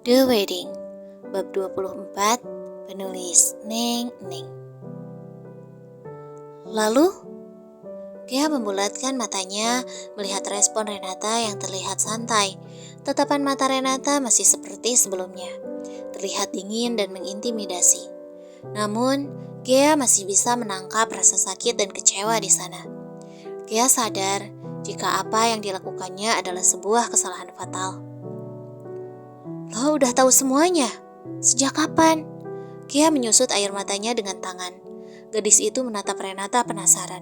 The Wedding, bab 24, penulis Neng Neng. Lalu, Gea membulatkan matanya melihat respon Renata yang terlihat santai. Tatapan mata Renata masih seperti sebelumnya, terlihat dingin dan mengintimidasi. Namun, Gea masih bisa menangkap rasa sakit dan kecewa di sana. Gea sadar jika apa yang dilakukannya adalah sebuah kesalahan fatal. Lo udah tahu semuanya? Sejak kapan? Gea menyusut air matanya dengan tangan. Gadis itu menatap Renata penasaran.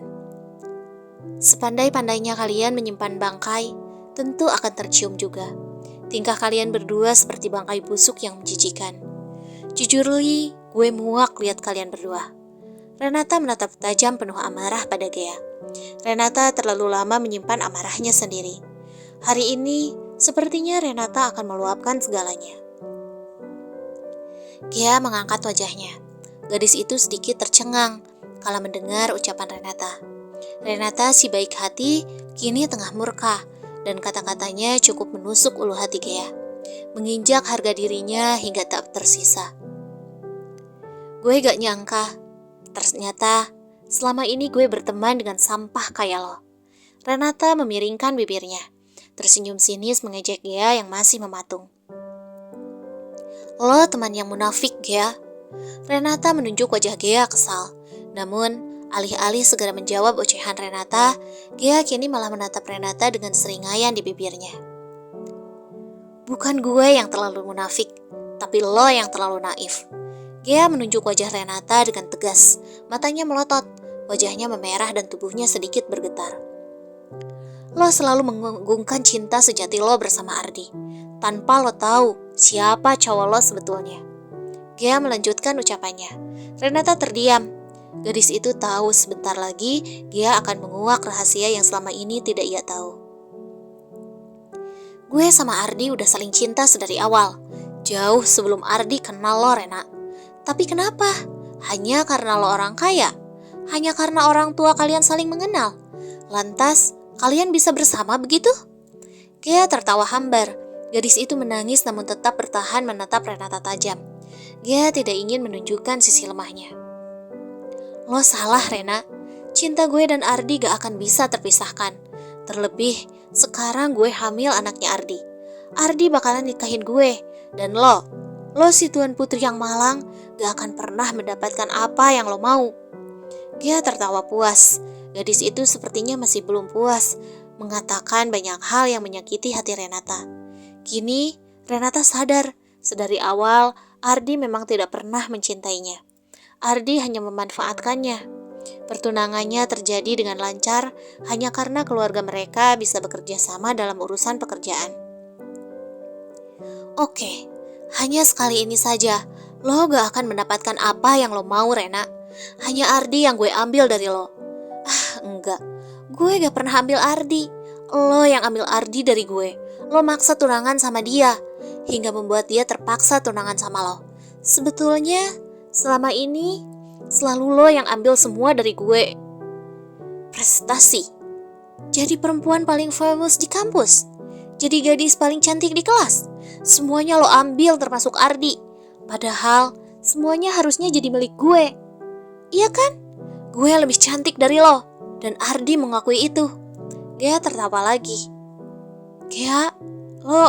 Sepandai-pandainya kalian menyimpan bangkai, tentu akan tercium juga. Tingkah kalian berdua seperti bangkai busuk yang menjijikan. Jujur Li, gue muak lihat kalian berdua. Renata menatap tajam penuh amarah pada Gea. Renata terlalu lama menyimpan amarahnya sendiri. Hari ini, sepertinya Renata akan meluapkan segalanya. Gea mengangkat wajahnya. Gadis itu sedikit tercengang kala mendengar ucapan Renata. Renata si baik hati kini tengah murka dan kata-katanya cukup menusuk ulu hati Gea, menginjak harga dirinya hingga tak tersisa. Gue gak nyangka, ternyata selama ini gue berteman dengan sampah kayak lo. Renata memiringkan bibirnya, tersenyum sinis mengejek Gea yang masih mematung. Lo teman yang munafik, Gea. Renata menunjuk wajah Gea kesal. Namun, alih-alih segera menjawab ocehan Renata, Gea kini malah menatap Renata dengan seringayan di bibirnya. Bukan gue yang terlalu munafik, tapi lo yang terlalu naif. Gea menunjuk wajah Renata dengan tegas, matanya melotot, wajahnya memerah dan tubuhnya sedikit bergetar. Lo selalu menggungkan cinta sejati lo bersama Ardi, tanpa lo tahu siapa cowok lo sebetulnya. Gea melanjutkan ucapannya. Renata terdiam. Gadis itu tahu sebentar lagi Gea akan menguak rahasia yang selama ini tidak ia tahu. Gue sama Ardi udah saling cinta sedari awal, jauh sebelum Ardi kenal lo, Rena. Tapi kenapa? Hanya karena lo orang kaya? Hanya karena orang tua kalian saling mengenal? Lantas, kalian bisa bersama begitu? Gea tertawa hambar. Gadis itu menangis namun tetap bertahan menatap Renata tajam. Gea tidak ingin menunjukkan sisi lemahnya. Lo salah, Rena. Cinta gue dan Ardi gak akan bisa terpisahkan. Terlebih, sekarang gue hamil anaknya Ardi. Ardi bakalan nikahin gue. Dan lo si Tuan Putri yang malang, gak akan pernah mendapatkan apa yang lo mau. Gea tertawa puas. Gadis itu sepertinya masih belum puas mengatakan banyak hal yang menyakiti hati Renata. Kini, Renata sadar, sedari awal Ardi memang tidak pernah mencintainya. Ardi hanya memanfaatkannya. Pertunangannya terjadi dengan lancar hanya karena keluarga mereka bisa bekerja sama dalam urusan pekerjaan. Oke, hanya sekali ini saja, lo gak akan mendapatkan apa yang lo mau, Rena. Hanya Ardi yang gue ambil dari lo. Enggak, gue gak pernah ambil Ardi. Lo yang ambil Ardi dari gue. Lo maksa tunangan sama dia, hingga membuat dia terpaksa tunangan sama lo. Sebetulnya, selama ini, selalu lo yang ambil semua dari gue. Prestasi. Jadi perempuan paling famous di kampus. Jadi gadis paling cantik di kelas. Semuanya lo ambil termasuk Ardi. Padahal, semuanya harusnya jadi milik gue. Iya kan? Gue lebih cantik dari lo. Dan Ardi mengakui itu. Gea tertawa lagi. Gea, lo...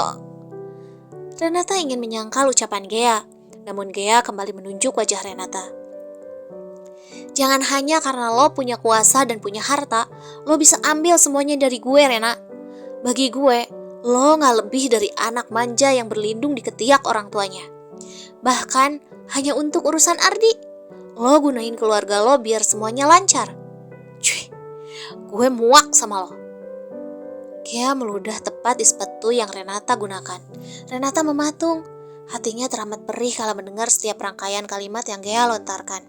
Renata ingin menyangkal ucapan Gea. Namun Gea kembali menunjuk wajah Renata. Jangan hanya karena lo punya kuasa dan punya harta, lo bisa ambil semuanya dari gue, Rena. Bagi gue, lo gak lebih dari anak manja yang berlindung di ketiak orang tuanya. Bahkan, hanya untuk urusan Ardi. Lo gunain keluarga lo biar semuanya lancar. Cuy, gue muak sama lo. Gea meludah tepat di sepatu yang Renata gunakan. Renata mematung. Hatinya teramat perih kala mendengar setiap rangkaian kalimat yang Gea lontarkan.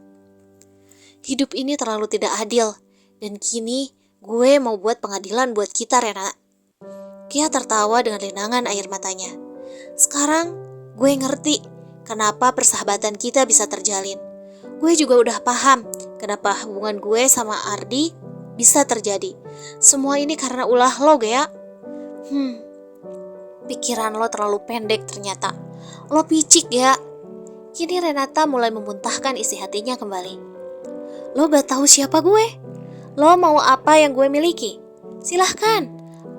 Hidup ini terlalu tidak adil. Dan kini gue mau buat pengadilan buat kita, Rena. Gea tertawa dengan linangan air matanya. Sekarang gue ngerti kenapa persahabatan kita bisa terjalin. Gue juga udah paham kenapa hubungan gue sama Ardi bisa terjadi. Semua ini karena ulah lo, Gea. Pikiran lo terlalu pendek ternyata. Lo picik ya. Kini Renata mulai memuntahkan isi hatinya kembali. Lo gak tahu siapa gue? Lo mau apa yang gue miliki? Silahkan,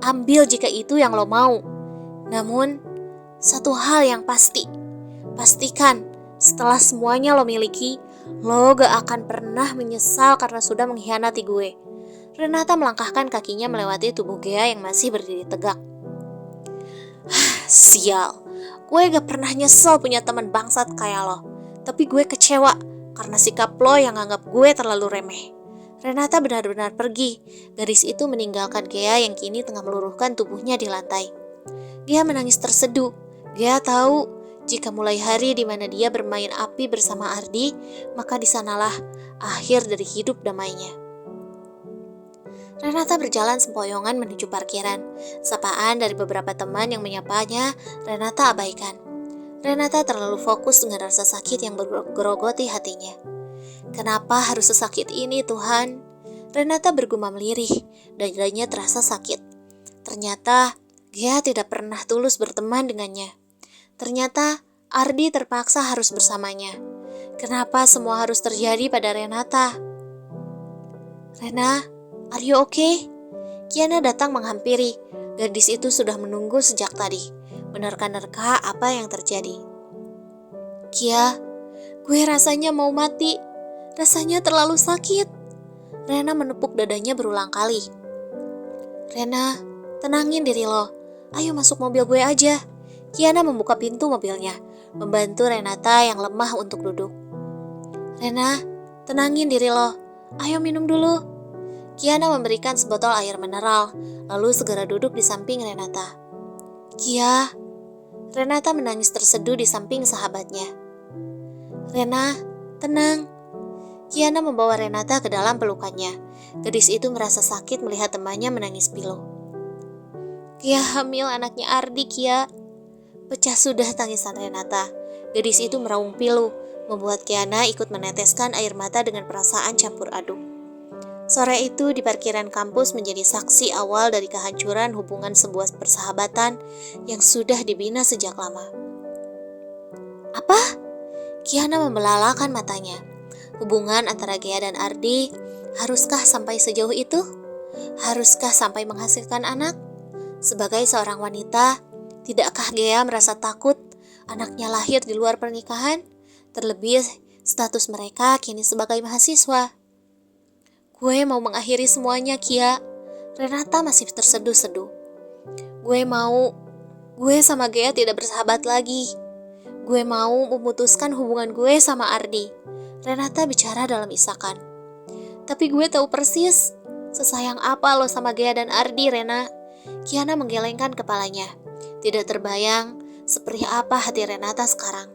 ambil jika itu yang lo mau. Namun, satu hal yang pasti, pastikan setelah semuanya lo miliki, lo gak akan pernah menyesal karena sudah mengkhianati gue. Renata melangkahkan kakinya melewati tubuh Gea yang masih berdiri tegak. Sial, gue gak pernah nyesel punya teman bangsat kayak lo. Tapi gue kecewa karena sikap lo yang anggap gue terlalu remeh. Renata benar-benar pergi. Gadis itu meninggalkan Gea yang kini tengah meluruhkan tubuhnya di lantai. Gea menangis terseduh. Gea tahu jika mulai hari di mana dia bermain api bersama Ardi, maka di sanalah akhir dari hidup damainya. Renata berjalan sempoyongan menuju parkiran. Sapaan dari beberapa teman yang menyapanya, Renata abaikan. Renata terlalu fokus dengan rasa sakit yang bergerogoti hatinya. Kenapa harus sesakit ini, Tuhan? Renata bergumam lirih, dan dadanya terasa sakit. Ternyata, Gea tidak pernah tulus berteman dengannya. Ternyata, Ardi terpaksa harus bersamanya. Kenapa semua harus terjadi pada Renata? Rena, are you okay? Kiana datang menghampiri. Gadis itu sudah menunggu sejak tadi, menerka-nerka apa yang terjadi. Kia, gue rasanya mau mati. Rasanya terlalu sakit. Rena menepuk dadanya berulang kali. Rena, tenangin diri lo. Ayo masuk mobil gue aja. Kiana membuka pintu mobilnya, membantu Renata yang lemah untuk duduk. Rena, tenangin diri lo. Ayo minum dulu. Kiana memberikan sebotol air mineral, lalu segera duduk di samping Renata. Kia, Renata menangis terseduh di samping sahabatnya. Rena, tenang. Kiana membawa Renata ke dalam pelukannya. Gadis itu merasa sakit melihat temannya menangis pilu. Kia hamil anaknya Ardi, Kia. Pecah sudah tangisan Renata. Gadis itu meraung pilu, membuat Kiana ikut meneteskan air mata dengan perasaan campur aduk. Sore itu di parkiran kampus menjadi saksi awal dari kehancuran hubungan sebuah persahabatan yang sudah dibina sejak lama. Apa? Kiana membelalakan matanya. Hubungan antara Gea dan Ardi, haruskah sampai sejauh itu? Haruskah sampai menghasilkan anak? Sebagai seorang wanita, tidakkah Gea merasa takut anaknya lahir di luar pernikahan? Terlebih status mereka kini sebagai mahasiswa. Gue mau mengakhiri semuanya, Kia. Renata masih terseduh-seduh. Gue sama Gea tidak bersahabat lagi. Gue mau memutuskan hubungan gue sama Ardi. Renata bicara dalam isakan. Tapi gue tahu persis sesayang apa lo sama Gea dan Ardi, Rena. Kiana menggelengkan kepalanya. Tidak terbayang seperti apa hati Renata sekarang.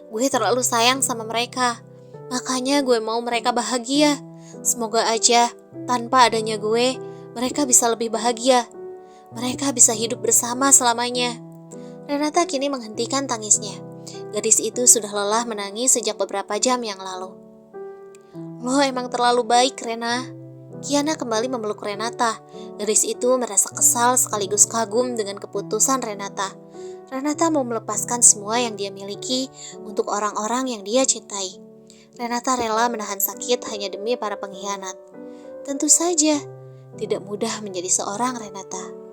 Gue terlalu sayang sama mereka. Makanya gue mau mereka bahagia. Semoga aja tanpa adanya gue, mereka bisa lebih bahagia. Mereka bisa hidup bersama selamanya. Renata kini menghentikan tangisnya. Gadis itu sudah lelah menangis sejak beberapa jam yang lalu. Lo emang terlalu baik, Rena. Kiana kembali memeluk Renata. Gadis itu merasa kesal sekaligus kagum dengan keputusan Renata. Renata mau melepaskan semua yang dia miliki untuk orang-orang yang dia cintai. Renata rela menahan sakit hanya demi para pengkhianat. Tentu saja, tidak mudah menjadi seorang Renata.